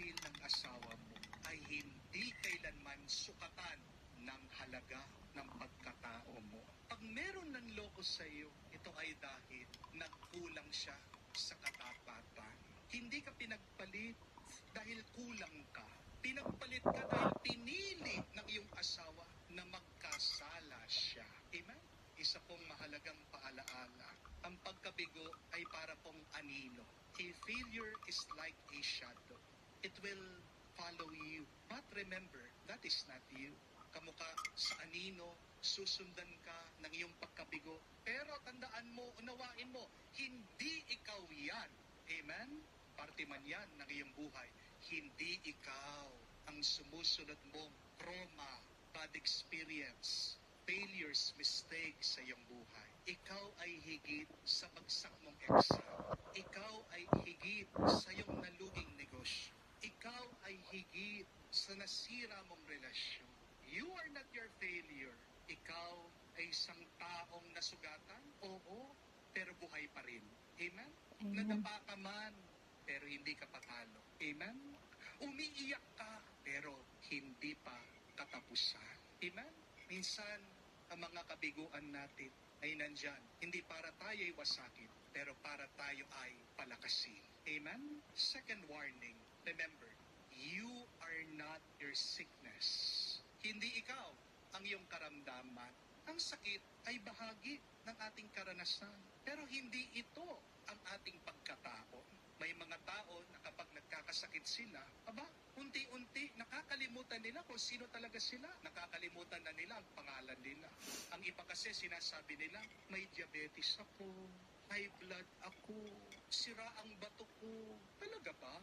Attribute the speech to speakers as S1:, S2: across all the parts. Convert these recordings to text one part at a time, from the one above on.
S1: pagmamahal ng asawa mo ay hindi kailanman sukatan ng halaga ng pagkatao mo. Pag meron ng loko sa iyo, ito ay dahil nagkulang siya sa katapatan. Hindi ka pinagpalit dahil kulang ka. Pinagpalit ka dahil pinili ng iyong asawa na magkasala siya. Amen? Isa pong mahalagang paalaala. Ang pagkabigo ay para pong anino. A failure is like a shadow. It will follow you. But remember, that is not you. Kamukha sa anino, susundan ka ng iyong pagkabigo. Pero tandaan mo, unawain mo, hindi ikaw yan. Amen? Parte man yan ng iyong buhay. Hindi ikaw ang sumusunod mong trauma, bad experience, failures, mistakes sa iyong buhay. Ikaw ay higit sa bagsak mong exam. Ikaw ay higit sa iyong naluging negosyo. Ikaw ay higit sa nasira mong relasyon. You are not your failure. Ikaw ay isang taong nasugatan? Oo, pero buhay pa rin. Amen? Nadapa ka man, pero hindi ka patalo. Amen? Umiiyak ka, pero hindi pa katapusan. Amen? Minsan, ang mga kabiguan natin ay nandyan. Hindi para tayo ay wasakin, pero para tayo ay palakasin. Amen? Second warning, remember, you are not your sickness. Hindi ikaw ang iyong karamdaman. Ang sakit ay bahagi ng ating karanasan. Pero hindi ito ang ating pagkatao. May mga tao na kapag nagkakasakit sila, unti-unti nakakalimutan nila kung sino talaga sila. Nakakalimutan na nila ang pangalan nila. Ang iba kasi sinasabi nila, may diabetes ako, high blood ako, sira ang bato ko. Talaga ba?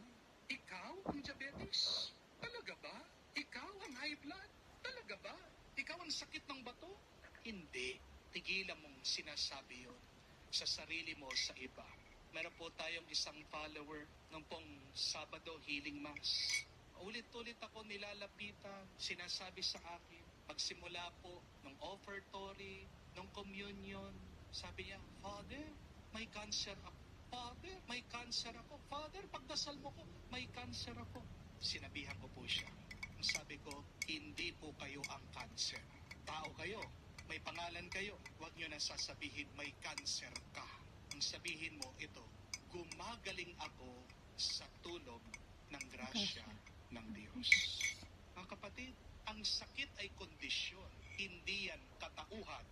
S1: Ikaw ang diabetes? Talaga ba? Ikaw ang high blood? Talaga ba? Ikaw ang sakit ng bato? Hindi. Tigilan mong sinasabi yun sa sarili mo, sa iba. Meron po tayong isang follower nung pong Sabado Healing Mass. Ulit-ulit ako nilalapitan, sinasabi sa akin, pagsimula po ng offertory, ng communion, sabi niya, Father, may cancer ako. Father, may cancer ako. Father, pagdasal mo ko, may cancer ako. Sinabihan ko po siya. Sabi ko, hindi po kayo ang cancer. Tao kayo, may pangalan kayo. Huwag nyo na sasabihin may cancer ka. Ang sabihin mo ito, gumagaling ako sa tulong ng grasya ng Diyos. Mga kapatid, ang sakit ay kondisyon, hindi yan katauhan